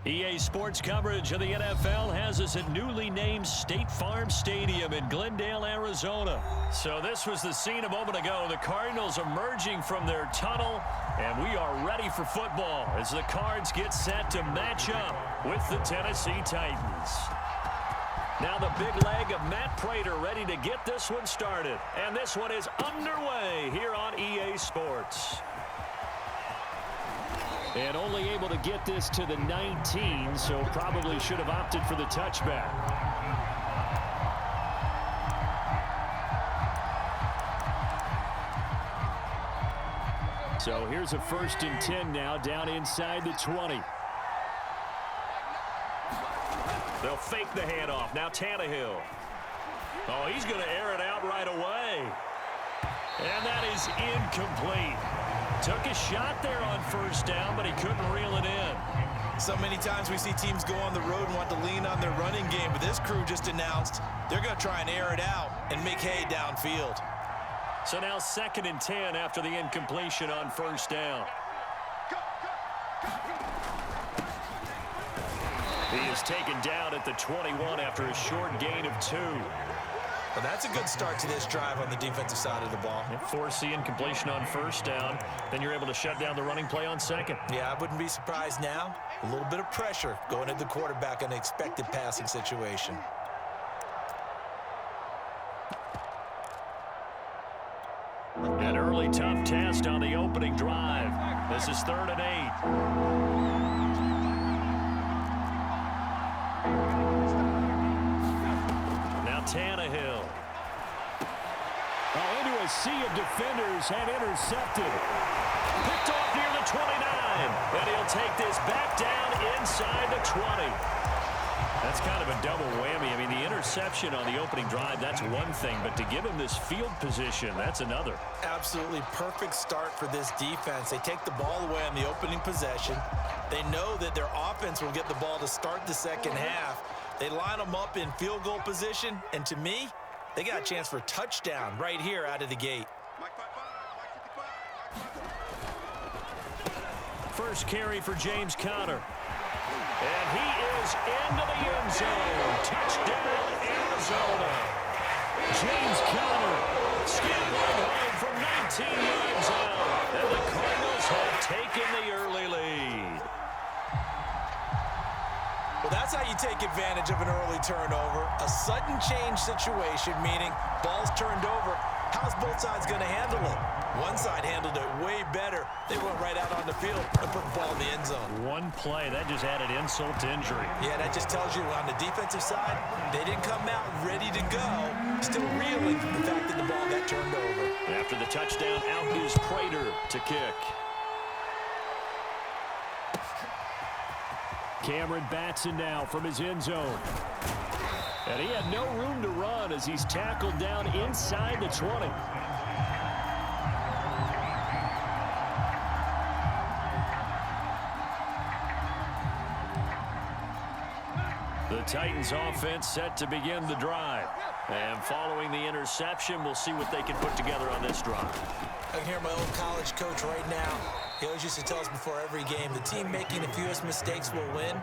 EA Sports coverage of the NFL has us at newly named State Farm Stadium in Glendale, Arizona. So this was the scene a moment ago. The Cardinals emerging from their tunnel, and we are ready for football as the Cards get set to match up with the Tennessee Titans. Now the big leg of Matt Prater ready to get this one started. And this one is underway here on EA Sports. And only able to get this to the 19, so probably should have opted for the touchback. So here's a 1st and 10 now, down inside the 20. They'll fake the handoff. Now Tannehill. Oh, he's going to air it out right away. And that is incomplete. Took a shot there on 1st down, but he couldn't reel it in. So many times we see teams go on the road and want to lean on their running game, but this crew just announced they're going to try and air it out and make hay downfield. So now 2nd and 10 after the incompletion on 1st down. He is taken down at the 21 after a short gain of 2. Well, that's a good start to this drive on the defensive side of the ball. Force the incompletion on 1st down. Then you're able to shut down the running play on 2nd. Yeah, I wouldn't be surprised now. A little bit of pressure going at the quarterback in an expected passing situation. An early tough test on the opening drive. This is 3rd and 8. Now Tannehill. Oh, into a sea of defenders and intercepted. Picked off near the 29. And he'll take this back down inside the 20. That's kind of a double whammy. I mean, the interception on the opening drive, that's one thing. But to give him this field position, that's another. Absolutely perfect start for this defense. They take the ball away on the opening possession. They know that their offense will get the ball to start the second half. They line them up in field goal position. And to me, they got a chance for a touchdown right here out of the gate. First carry for James Conner. And he is into the end zone. Touchdown, Arizona. James Conner scrambling home from 19 yards out. And the Cardinals have taken the early lead. Well, That's how you take advantage of an early turnover. A sudden change situation, meaning ball's turned over. How's both sides going to handle it? One side handled it way better. They went right out on the field and put the ball in the end zone. One play, that just added insult to injury. Yeah, that just tells you on the defensive side, they didn't come out ready to go. Still reeling from the fact that the ball got turned over. After the touchdown, out is Prater to kick. Cameron Batson now from his end zone. And he had no room to run as he's tackled down inside the 20. The Titans offense set to begin the drive. And following the interception, we'll see what they can put together on this drive. I can hear my old college coach right now. He always used to tell us before every game, the team making the fewest mistakes will win.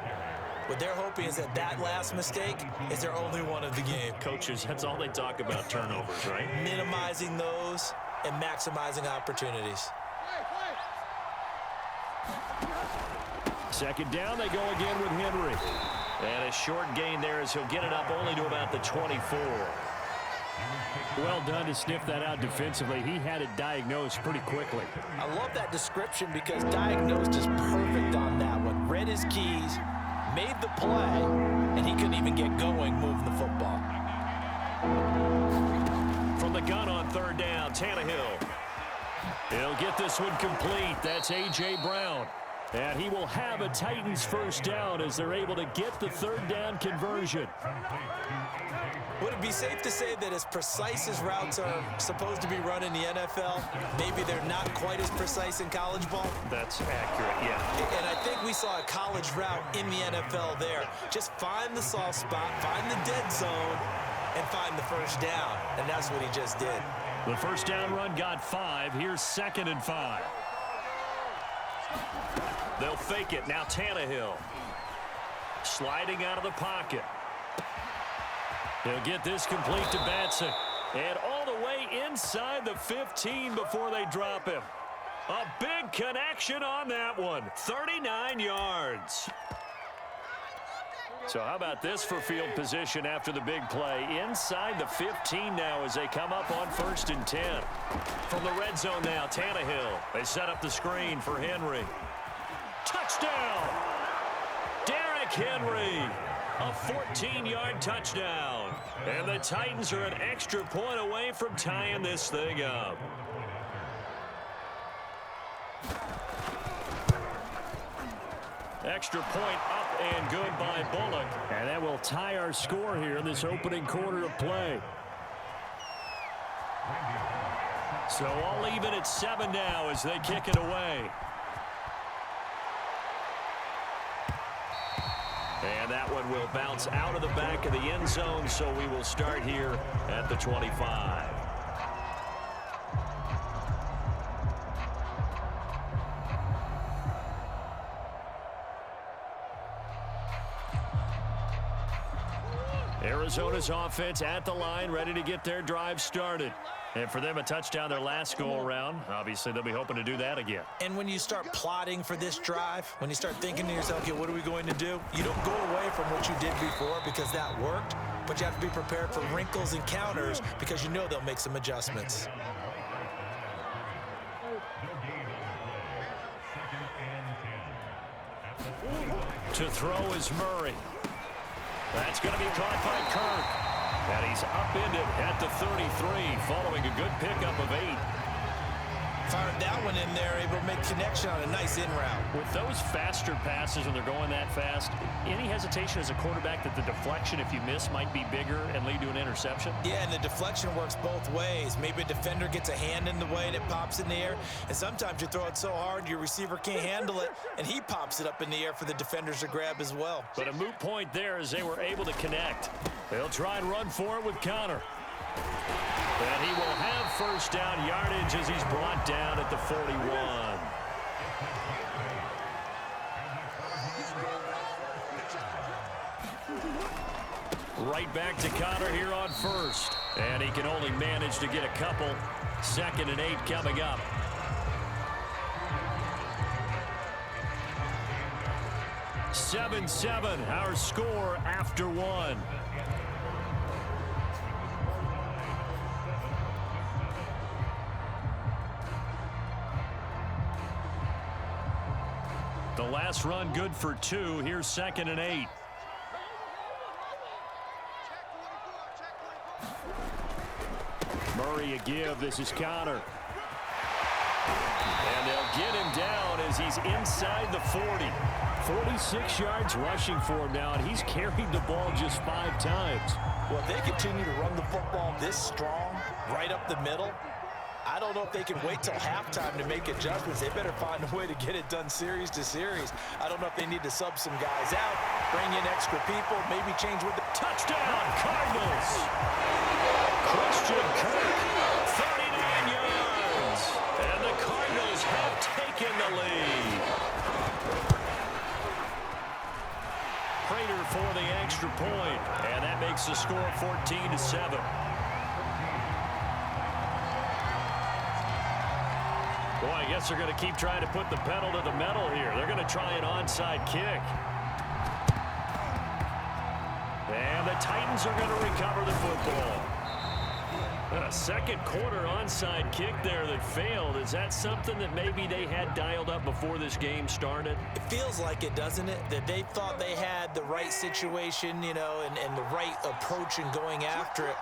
What they're hoping is that that last mistake is their only one of the game. Coaches, that's all they talk about, turnovers, right? Minimizing those and maximizing opportunities. Second down, they go again with Henry. And a short gain there as he'll get it up only to about the 24. Well done to sniff that out defensively. He had it diagnosed pretty quickly. I love that description because diagnosed is perfect on that one. Read his keys, made the play, and he couldn't even get going moving the football. From the gun on third down, Tannehill. He'll get this one complete. That's A.J. Brown. And he will have a Titans first down as they're able to get the third down conversion. Would it be safe to say that as precise as routes are supposed to be run in the NFL, maybe they're not quite as precise in college ball? That's accurate, yeah. And I think we saw a college route in the NFL there. Just find the soft spot, find the dead zone, and find the first down. And that's what he just did. The first down run got 5. Here's 2nd and 5. They'll fake it. Now Tannehill. Sliding out of the pocket. He'll get this complete to Batson. And all the way inside the 15 before they drop him. A big connection on that one. 39 yards. So how about this for field position after the big play? Inside the 15 now as they come up on 1st and 10. From the red zone now, Tannehill. They set up the screen for Henry. Touchdown! Derrick Henry. A 14-yard touchdown. And the Titans are an extra point away from tying this thing up. Extra point up and good by Bullock. And that will tie our score here in this opening quarter of play. So all even at 7 now as they kick it away. And that one will bounce out of the back of the end zone, so we will start here at the 25. Arizona's offense at the line, ready to get their drive started. And for them, a touchdown their last go-around. Obviously, they'll be hoping to do that again. And when you start plotting for this drive, when you start thinking to yourself, okay, what are we going to do? You don't go away from what you did before because that worked, but you have to be prepared for wrinkles and counters because you know they'll make some adjustments. To throw is Murray. That's going to be caught by Kirk. And he's upended at the 33 following a good pickup of 8. Fired that one in there, able to make connection on a nice in route. With those faster passes and they're going that fast, any hesitation as a quarterback that the deflection, if you miss, might be bigger and lead to an interception? Yeah, and the deflection works both ways. Maybe a defender gets a hand in the way and it pops in the air. And sometimes you throw it so hard your receiver can't handle it, and he pops it up in the air for the defenders to grab as well. But a moot point there as they were able to connect. They'll try and run for it with Connor. And he will have first down yardage as he's brought down at the 41. Right back to Connor here on first. And he can only manage to get a couple. 2nd and 8 coming up. 7-7, our score after one. The last run good for 2. Here's 2nd and 8. Murray a give. This is Connor. And they'll get him down as he's inside the 40. 46 yards rushing for him now, and he's carried the ball just 5 times. Well, if they continue to run the football this strong, right up the middle, I don't know if they can wait till halftime to make adjustments. They better find a way to get it done series to series. I don't know if they need to sub some guys out, bring in extra people, maybe change with the touchdown, Cardinals. Christian Kirk, 39 yards. And the Cardinals have taken the lead. Prater for the extra point, and that makes the score 14-7. Boy, I guess they're going to keep trying to put the pedal to the metal here. They're going to try an onside kick. And the Titans are going to recover the football. A second quarter onside kick there that failed. Is that something that maybe they had dialed up before this game started? It feels like it, doesn't it? That they thought they had the right situation, you know, and the right approach in going after it.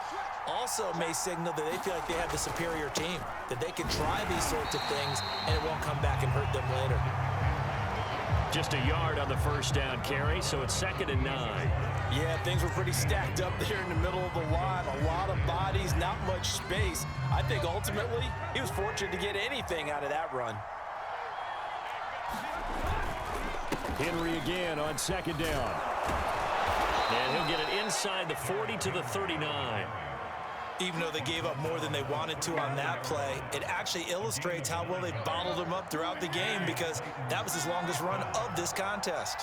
Also may signal that they feel like they have the superior team, that they can try these sorts of things and it won't come back and hurt them later. Just a yard on the first down carry, so it's 2nd and 9. Yeah, things were pretty stacked up there in the middle of the line. A lot of bodies, not much space. I think ultimately he was fortunate to get anything out of that run. Henry again on 2nd down. And he'll get it inside the 40 to the 39. Even though they gave up more than they wanted to on that play, it actually illustrates how well they bottled him up throughout the game, because that was his longest run of this contest.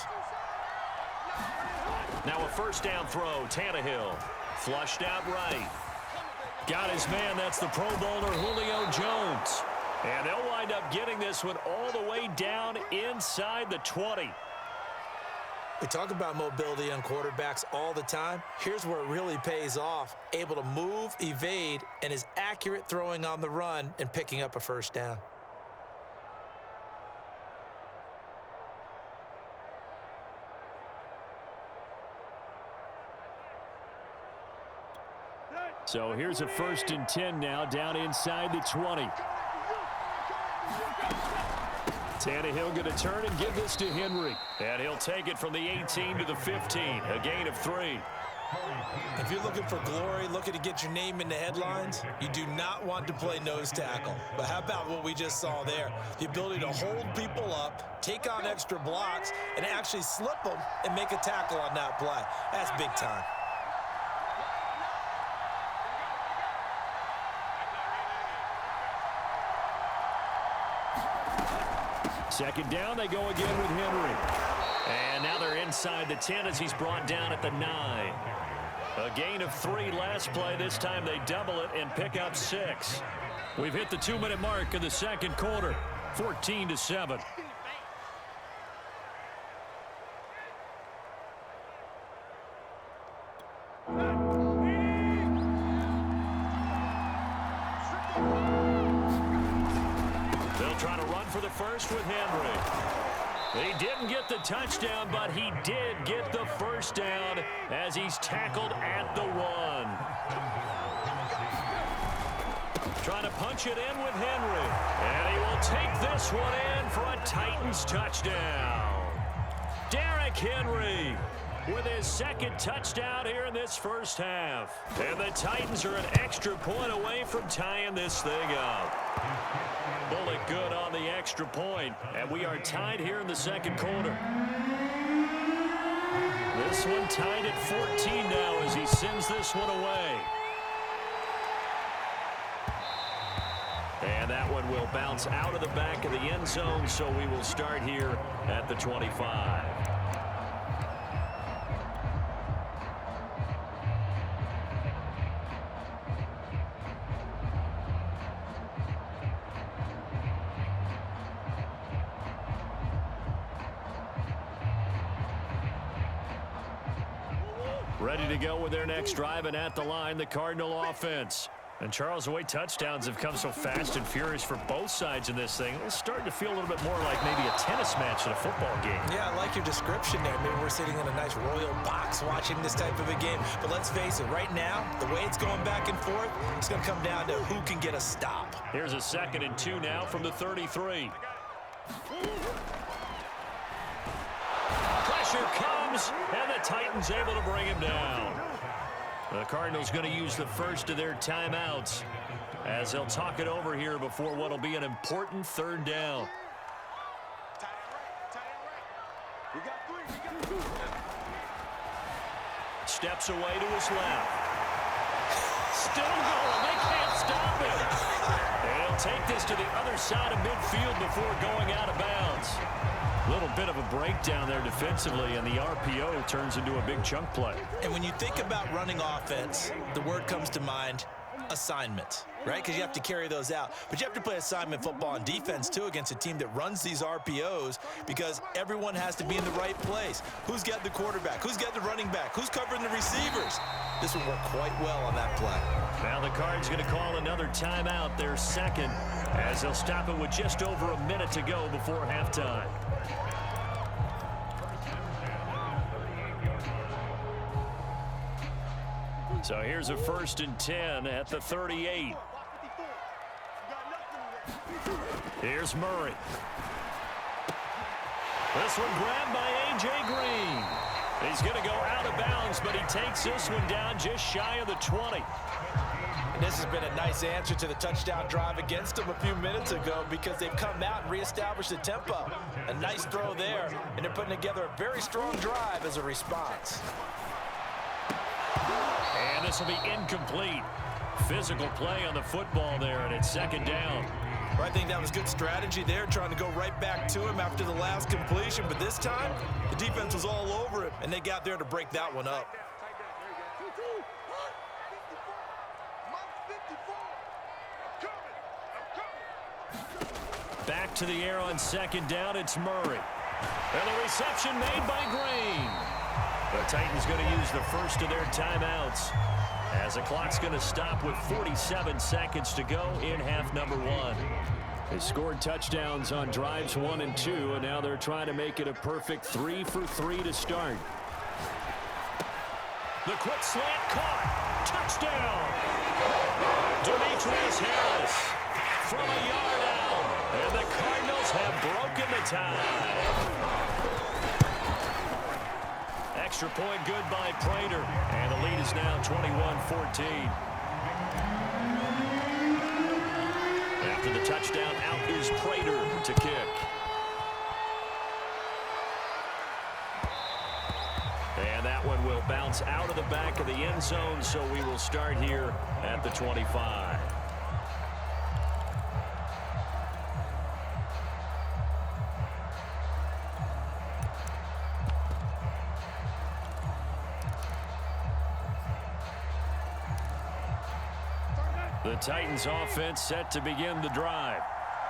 Now a first down throw, Tannehill. Flushed out right. Got his man, that's the Pro Bowler Julio Jones. And they'll wind up getting this one all the way down inside the 20. We talk about mobility on quarterbacks all the time. Here's where it really pays off. Able to move, evade, and is accurate throwing on the run and picking up a first down. So here's a 1st and 10 now, down inside the 20. Tannehill going to turn and give this to Henry. And he'll take it from the 18 to the 15, a gain of 3. If you're looking for glory, looking to get your name in the headlines, you do not want to play nose tackle. But how about what we just saw there? The ability to hold people up, take on extra blocks, and actually slip them and make a tackle on that play. That's big time. Second down, they go again with Henry. And now they're inside the 10 as he's brought down at the 9. A gain of 3 last play. This time they double it and pick up 6. We've hit the 2-minute mark of the second quarter, 14-7. First with Henry. He didn't get the touchdown, but he did get the first down as he's tackled at the 1. Trying to punch it in with Henry. And he will take this one in for a Titans touchdown. Derrick Henry with his 2nd touchdown here in this first half. And the Titans are an extra point away from tying this thing up. Bullet good on the extra point, and we are tied here in the second quarter. This one tied at 14 now as he sends this one away. And that one will bounce out of the back of the end zone, so we will start here at the 25. Ready to go with their next drive, and at the line, the Cardinal offense. And Charles, the way touchdowns have come so fast and furious for both sides in this thing, it's starting to feel a little bit more like maybe a tennis match than a football game. Yeah, I like your description there. Maybe we're sitting in a nice royal box watching this type of a game. But let's face it, right now, the way it's going back and forth, it's going to come down to who can get a stop. Here's a 2nd and 2 now from the 33. Pressure comes, and the Titans able to bring him down. The Cardinals going to use the first of their timeouts as they'll talk it over here before what will be an important 3rd down. Steps away to his left. Still going. They can't stop him. And he'll take this to the other side of midfield before going out of bounds. A little bit of a breakdown there defensively, and the RPO turns into a big chunk play. And when you think about running offense, the word comes to mind, assignment, right? Because you have to carry those out. But you have to play assignment football on defense, too, against a team that runs these RPOs because everyone has to be in the right place. Who's got the quarterback? Who's got the running back? Who's covering the receivers? This will work quite well on that play. Now the Cards going to call another timeout, their 2nd, as they'll stop it with just over a minute to go before halftime. So here's a 1st and 10 at the 38. Here's Murray. This one grabbed by A.J. Green. He's going to go out of bounds, but he takes this one down just shy of the 20. And this has been a nice answer to the touchdown drive against them a few minutes ago because they've come out and reestablished the tempo. A nice throw there, and they're putting together a very strong drive as a response. And this will be incomplete. Physical play on the football there, and it's 2nd down. Well, I think that was good strategy there, trying to go right back to him after the last completion. But this time, the defense was all over it, and they got there to break that one up. Back to the air on 2nd down, it's Murray. And the reception made by Green. The Titans going to use the first of their timeouts as the clock's going to stop with 47 seconds to go in half number 1. They scored touchdowns on drives 1 and 2, and now they're trying to make it a perfect 3 for 3 to start. The quick slant caught. Touchdown. Demetrius Harris from a yard out. And the Cardinals have broken the tie. Extra point good by Prater, and the lead is now 21-14. After the touchdown, out is Prater to kick. And that one will bounce out of the back of the end zone, so we will start here at the 25. The Titans offense set to begin the drive.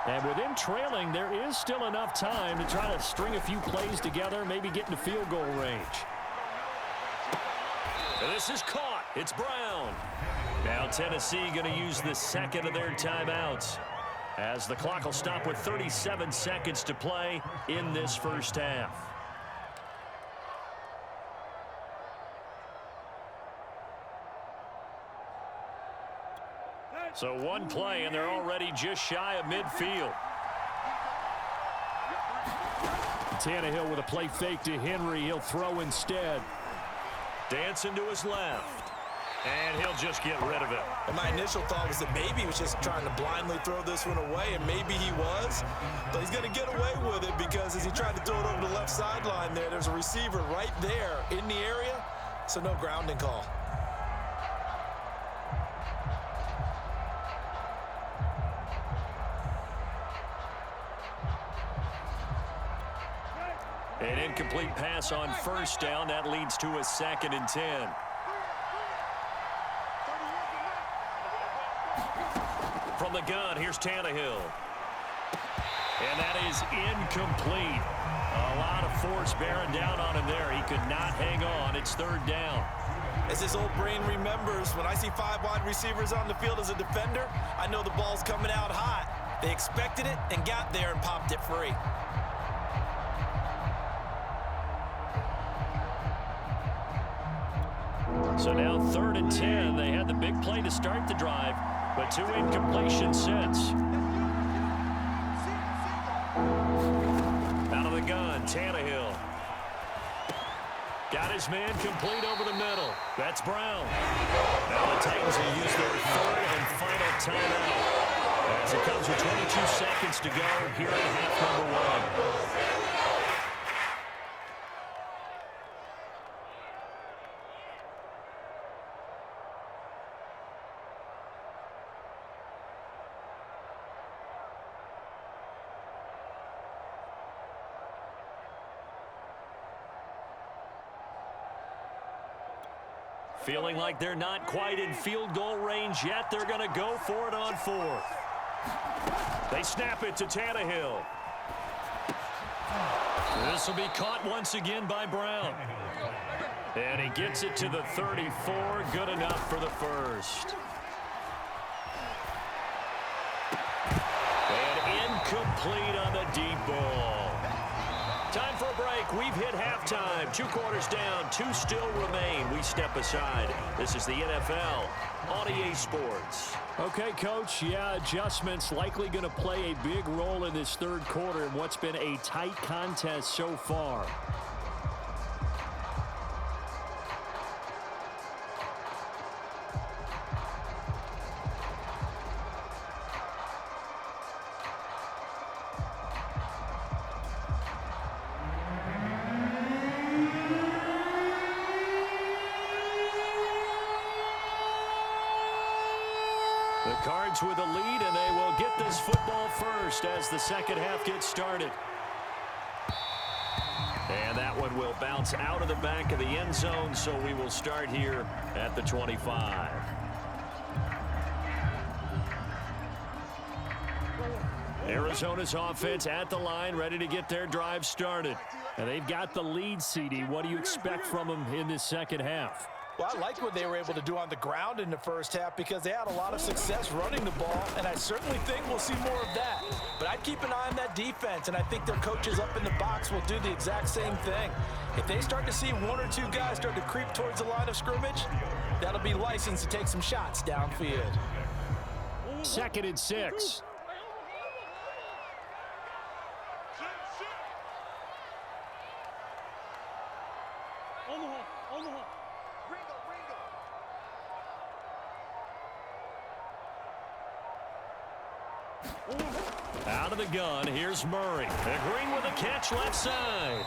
And with them trailing, there is still enough time to try to string a few plays together, maybe get into field goal range. And this is caught. It's Brown. Now Tennessee going to use the 2nd of their timeouts as the clock will stop with 37 seconds to play in this first half. So one play, and they're already just shy of midfield. Tannehill with a play fake to Henry. He'll throw instead. Dancing to his left. And he'll just get rid of it. And my initial thought was that maybe he was just trying to blindly throw this one away, and maybe he was. But he's going to get away with it because as he tried to throw it over the left sideline there's a receiver right there in the area, so no grounding call. An incomplete pass on first down. That leads to a 2nd and 10. From the gun, here's Tannehill. And that is incomplete. A lot of force bearing down on him there. He could not hang on. It's 3rd down. As his old brain remembers, when I see 5 wide receivers on the field as a defender, I know the ball's coming out hot. They expected it and got there and popped it free. So now 3rd and 10. They had the big play to start the drive, but 2 incompletions since. Out of the gun, Tannehill. Got his man complete over the middle. That's Brown. Now the Titans will use their 3rd and final timeout, as it comes with 22 seconds to go here in half number 1. Feeling like they're not quite in field goal range yet. They're going to go for it on 4th. They snap it to Tannehill. This will be caught once again by Brown. And he gets it to the 34. Good enough for the first. And incomplete on the deep ball. Time for a break. We've hit halftime. 2 quarters down. 2 still remain. We step aside. This is the NFL on EA Sports. Okay, Coach. Yeah, adjustments likely going to play a big role in this 3rd quarter in what's been a tight contest so far. The Cards with a lead, and they will get this football first as the second half gets started. And that one will bounce out of the back of the end zone, so we will start here at the 25. Arizona's offense at the line, ready to get their drive started. And they've got the lead, CD. What do you expect from them in this second half? Well, I like what they were able to do on the ground in the first half because they had a lot of success running the ball, and I certainly think we'll see more of that. But I'd keep an eye on that defense, and I think their coaches up in the box will do the exact same thing. If they start to see 1 or 2 guys start to creep towards the line of scrimmage, that'll be license to take some shots downfield. 2nd and 6. Out of the gun, here's Murray. Agreeing with a catch left side.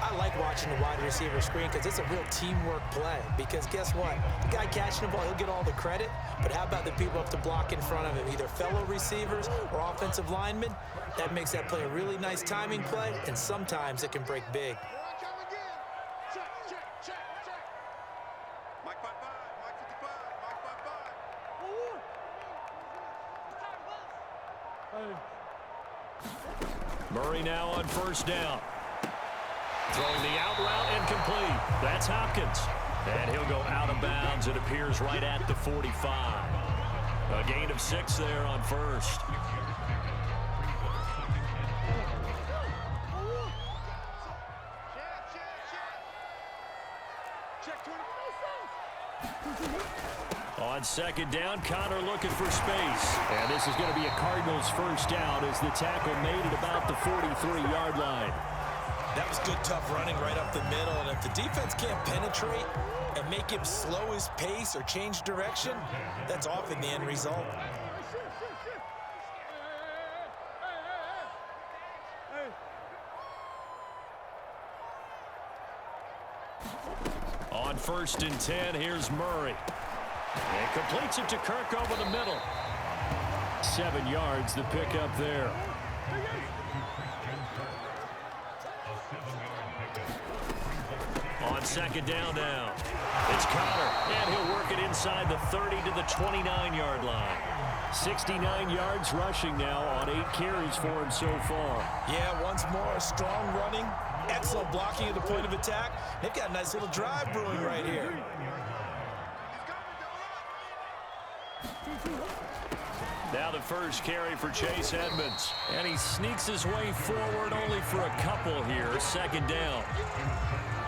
I like watching the wide receiver screen because it's a real teamwork play. Because guess what? The guy catching the ball, he'll get all the credit. But how about the people up to block in front of him, either fellow receivers or offensive linemen? That makes that play a really nice timing play, and sometimes it can break big. Murray now on 1st down. Throwing the out route and complete. That's Hopkins. And he'll go out of bounds. It appears right at the 45. A gain of 6 there on 1st. On 2nd down, Connor looking for space. And this is going to be a Cardinals first down as the tackle made at about the 43-yard line. That was good, tough running right up the middle. And if the defense can't penetrate and make him slow his pace or change direction, that's often the end result. On 1st and 10, here's Murray. And completes it to Kirk over the middle. 7 yards, the pickup there. On second down now. It's Connor, and he'll work it inside the 30 to the 29-yard line. 69 yards rushing now on 8 carries for him so far. Yeah, once more, strong running, excellent blocking at the point of attack. They've got a nice little drive brewing right here. Now the first carry for Chase Edmonds. And he sneaks his way forward only for a couple here. Second down.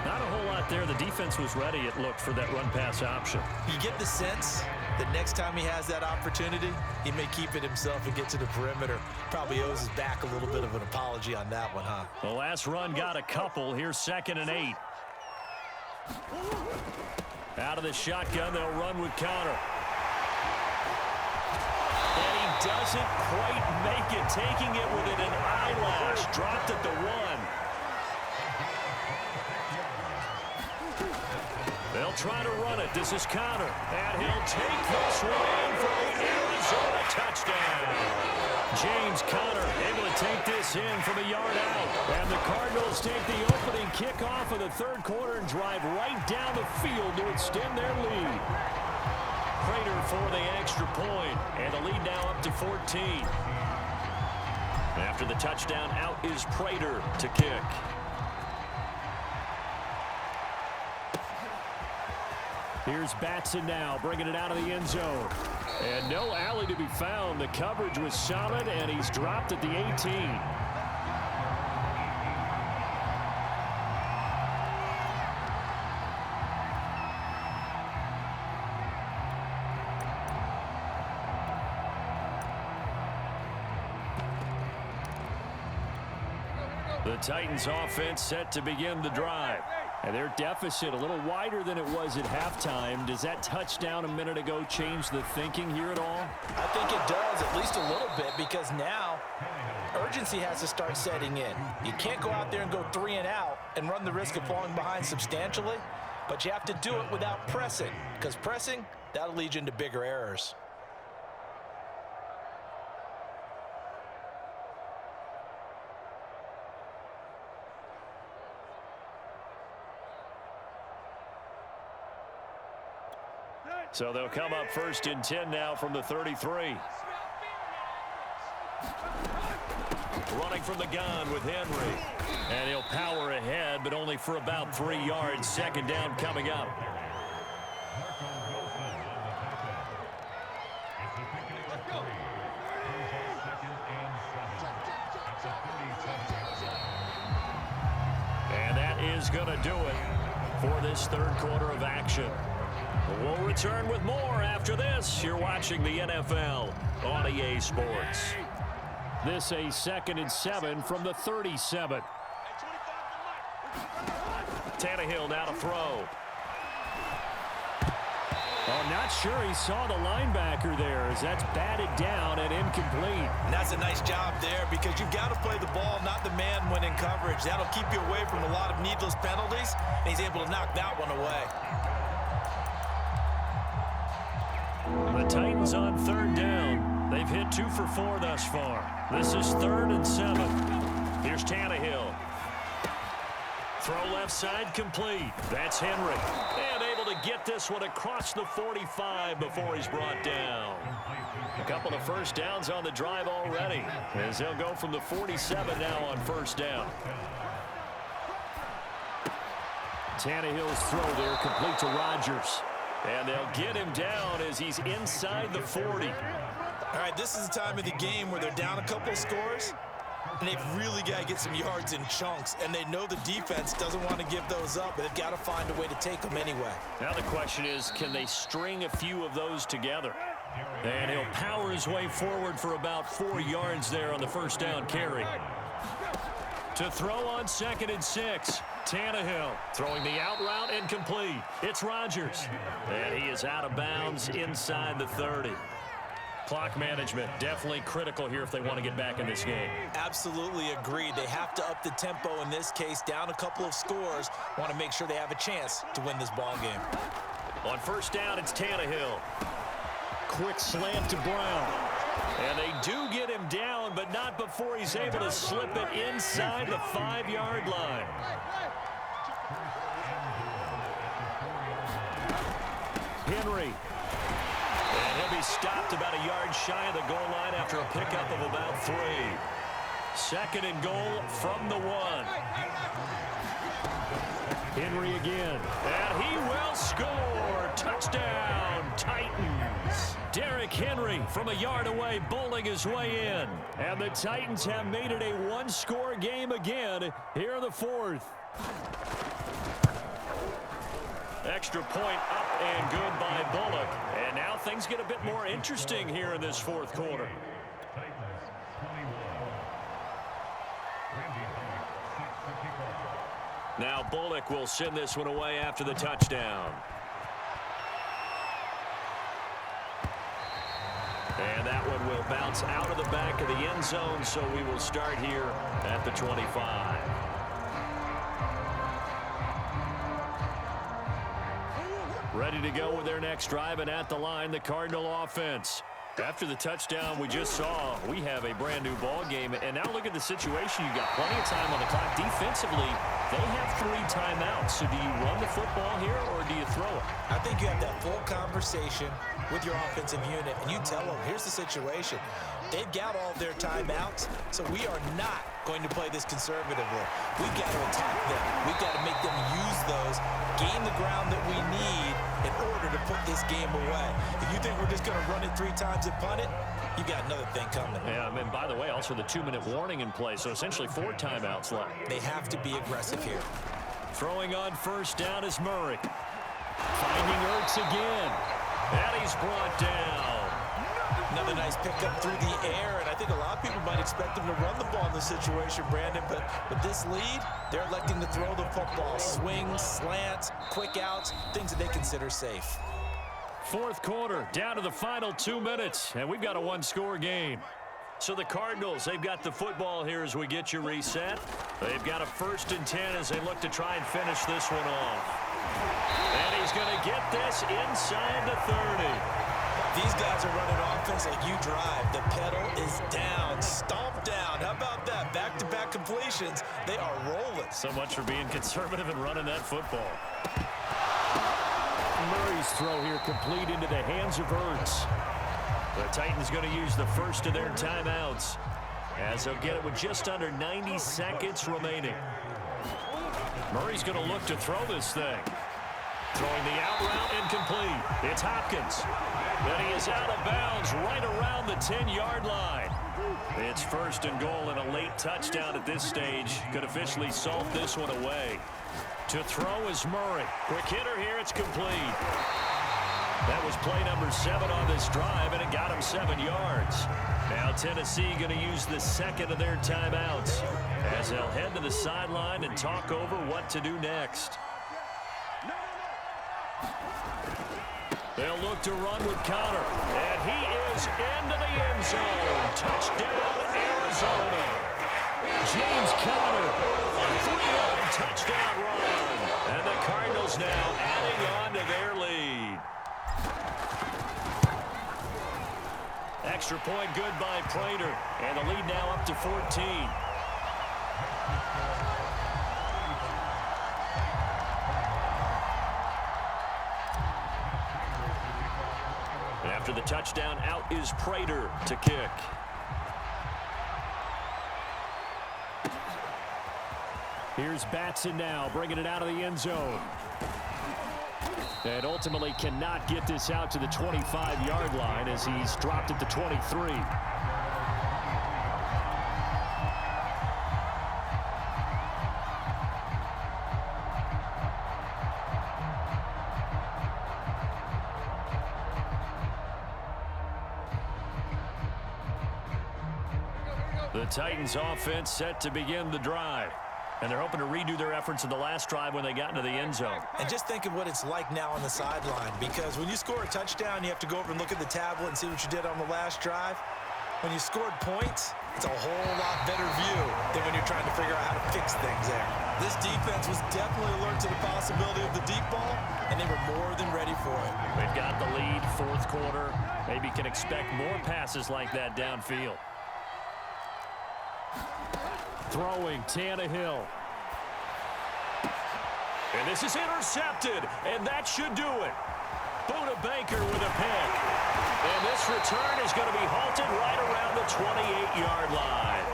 Not a whole lot there. The defense was ready, it looked, for that run-pass option. You get the sense that next time he has that opportunity, he may keep it himself and get to the perimeter. Probably owes his back a little bit of an apology on that one, huh? The last run got a couple. Here's 2nd and 8. Out of the shotgun, they'll run with Connor. And he doesn't quite make it, taking it within an eyelash. Dropped at the 1. They'll try to run it. This is Connor. And he'll take this one for the Arizona touchdown. James Conner able to take this in from a yard out. And the Cardinals take the opening kickoff of the third quarter and drive right down the field to extend their lead. Prater for the extra point, and the lead now up to 14. After the touchdown, out is Prater to kick. Here's Batson now, bringing it out of the end zone. And no alley to be found. The coverage was solid, and he's dropped at the 18. The Titans offense set to begin the drive. And their deficit a little wider than it was at halftime. Does that touchdown a minute ago change the thinking here at all? I think it does, at least a little bit, because now urgency has to start setting in. You can't go out there and go 3 and out and run the risk of falling behind substantially, but you have to do it without pressing, because pressing, that'll lead you into bigger errors. So they'll come up 1st and 10 now from the 33. Running from the gun with Henry. And he'll power ahead, but only for about 3 yards. Second down coming up. And that is going to do it for this third quarter of action. We'll return with more after this. You're watching the NFL on EA Sports. This a 2nd and 7 from the 37. Tannehill now to throw. Oh, not sure he saw the linebacker there as that's batted down and incomplete. And that's a nice job there because you've got to play the ball, not the man when in coverage. That'll keep you away from a lot of needless penalties, and he's able to knock that one away. The Titans on 3rd down. They've hit 2 for 4 thus far. This is 3rd and 7. Here's Tannehill. Throw left side complete. That's Henry. And able to get this one across the 45 before he's brought down. A couple of first downs on the drive already, as they'll go from the 47 now on 1st down. Tannehill's throw there complete to Rodgers. And they'll get him down as he's inside the 40. All right, this is the time of the game where they're down a couple of scores, and they've really got to get some yards in chunks, and they know the defense doesn't want to give those up, but they've got to find a way to take them anyway. Now the question is, can they string a few of those together? And he'll power his way forward for about 4 yards there on the first down carry. To throw on 2nd and 6. Tannehill throwing the out route incomplete. It's Rodgers. And he is out of bounds inside the 30. Clock management definitely critical here if they want to get back in this game. Absolutely agreed. They have to up the tempo in this case, down a couple of scores. Want to make sure they have a chance to win this ball game. On 1st down, it's Tannehill. Quick slant to Brown. And they do get him down, but not before he's able to slip it inside the 5-yard line. Henry. And he'll be stopped about a yard shy of the goal line after a pickup of about 3. Second and goal from the 1. Henry again. And he will score. Touchdown, Titans. Derrick Henry from a yard away bowling his way in. And the Titans have made it a one-score game again here in the 4th. Extra point up and good by Bullock. And now things get a bit more interesting here in this 4th quarter. Now Bullock will send this one away after the touchdown. And that one will bounce out of the back of the end zone, so we will start here at the 25. Ready to go with their next drive, and at the line, the Cardinal offense. After the touchdown we just saw, we have a brand new ball game. And now look at the situation. You've got plenty of time on the clock. Defensively, they have 3 timeouts. So do you run the football here or do you throw it? I think you have that full conversation with your offensive unit, and you tell them, here's the situation. They've got all of their timeouts, so we are not going to play this conservatively. We've got to attack them. We've got to make them use those, gain the ground that we need in order to put this game away. If you think we're just going to run it 3 times and punt it, you got another thing coming. Yeah, and by the way, also the 2-minute warning in play, so essentially 4 timeouts left. They have to be aggressive here. Throwing on first down is Murray. Finding Ertz again. And he's brought down. Another nice pickup through the air, and I think a lot of people might expect them to run the ball in this situation, Brandon, but with this lead, they're electing to throw the football. Swings, slants, quick outs, things that they consider safe. 4th quarter, down to the final 2 minutes, and we've got a one-score game. So the Cardinals, they've got the football here as we get you reset. They've got a 1st and 10 as they look to try and finish this one off. And he's going to get this inside the 30. These guys are running offense like you drive. The pedal is down, stomp down. How about that? Back-to-back completions. They are rolling. So much for being conservative and running that football. Murray's throw here complete into the hands of Ertz. The Titans going to use the first of their timeouts as they'll get it with just under 90 seconds remaining. Murray's going to look to throw this thing. Throwing the out route incomplete. It's Hopkins. Then he is out of bounds right around the 10-yard line. It's 1st and goal, and a late touchdown at this stage could officially salt this one away. To throw is Murray. Quick hitter here. It's complete. That was play number 7 on this drive, and it got him 7 yards. Now Tennessee going to use the second of their timeouts as they'll head to the sideline and talk over what to do next. They'll look to run with Connor, and he is into the end zone. Touchdown, Arizona. James Conner, a 3-yard touchdown run. And the Cardinals now adding on to their lead. Extra point good by Prater, and the lead now up to 14. After the touchdown, out is Prater to kick. Here's Batson now, bringing it out of the end zone. And ultimately cannot get this out to the 25-yard line as he's dropped at the 23. The Titans offense set to begin the drive. And they're hoping to redo their efforts in the last drive when they got into the end zone. And just think of what it's like now on the sideline, because when you score a touchdown, you have to go over and look at the tablet and see what you did on the last drive. When you scored points, it's a whole lot better view than when you're trying to figure out how to fix things there. This defense was definitely alert to the possibility of the deep ball, and they were more than ready for it. They've got the lead, 4th quarter. Maybe can expect more passes like that downfield. Throwing Tannehill. And this is intercepted, and that should do it. Buda Baker with a pick. And this return is going to be halted right around the 28-yard line.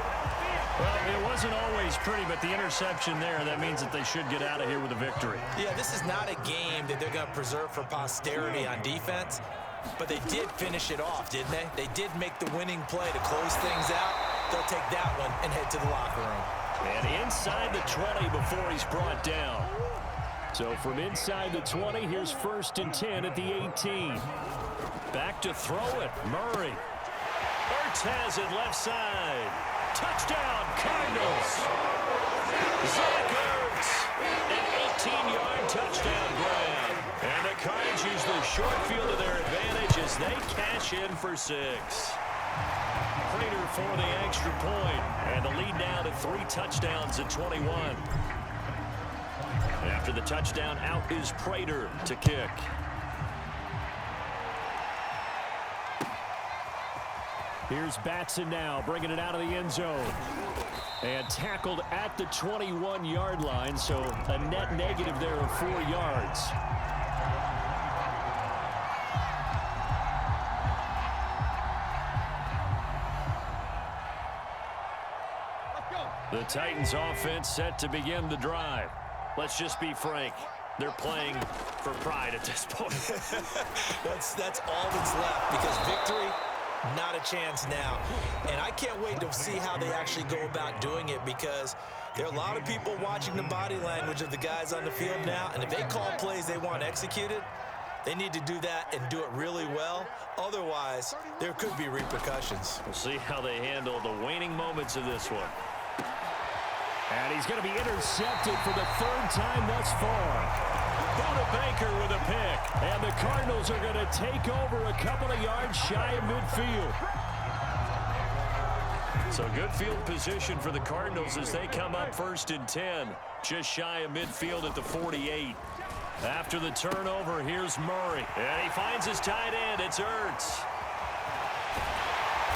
Well, it wasn't always pretty, but the interception there, that means that they should get out of here with a victory. Yeah, this is not a game that they're going to preserve for posterity on defense, but they did finish it off, didn't they? They did make the winning play to close things out. They'll take that one and head to the locker room. And inside the 20 before he's brought down. So from inside the 20, here's 1st and 10 at the 18. Back to throw it, Murray. Ertz has it left side. Touchdown, Cardinals. Zach Ertz, an 18-yard touchdown grab. And the Cards use the short field to their advantage as they cash in for 6. Prater for the extra point, and the lead now to 3 touchdowns at 21. After the touchdown, out is Prater to kick. Here's Batson now, bringing it out of the end zone. And tackled at the 21-yard line, so a net negative there of 4 yards. The Titans offense set to begin the drive. Let's just be frank. They're playing for pride at this point. That's all that's left, because victory, not a chance now. And I can't wait to see how they actually go about doing it, because there are a lot of people watching the body language of the guys on the field now, and if they call plays they want executed, they need to do that and do it really well. Otherwise, there could be repercussions. We'll see how they handle the waning moments of this one. And he's going to be intercepted for the 3rd time thus far. Buda Baker with a pick. And the Cardinals are going to take over a couple of yards shy of midfield. So good field position for the Cardinals as they come up 1st and 10. Just shy of midfield at the 48. After the turnover, here's Murray. And he finds his tight end. It's Ertz.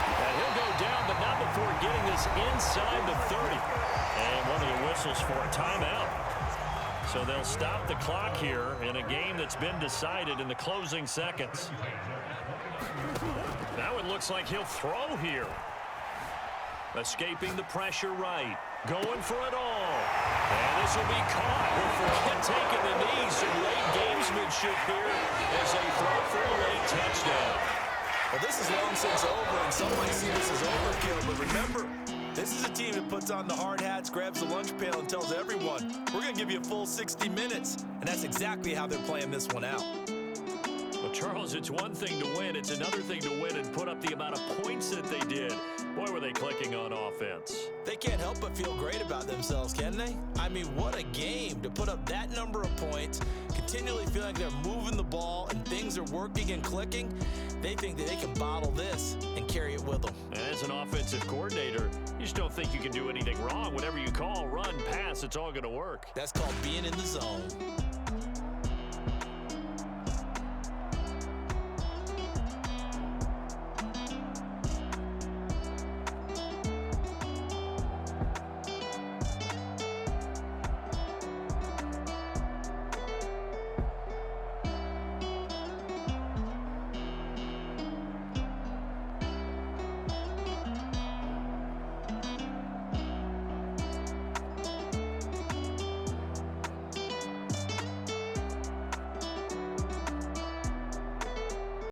And he'll go down, but not before getting this inside the 30. And one of the whistles for a timeout. So they'll stop the clock here in a game that's been decided in the closing seconds. Now it looks like he'll throw here. Escaping the pressure right. Going for it all. And this will be caught. We'll forget taking the knee. Some late gamesmanship here as they throw for a late touchdown. Well, this is long since over, and some might see this as overkill, but remember, this is a team that puts on the hard hats, grabs the lunch pail, and tells everyone, we're going to give you a full 60 minutes, and that's exactly how they're playing this one out. Well, Charles, it's one thing to win. It's another thing to win and put up the amount of points that they did. Boy, were they clicking on offense. They can't help but feel great about themselves, can they? I mean, what a game to put up that number of points, continually feel like they're moving the ball and things are working and clicking. They think that they can bottle this and carry it with them. And as an offensive coordinator, you just don't think you can do anything wrong. Whatever you call, run, pass, it's all going to work. That's called being in the zone.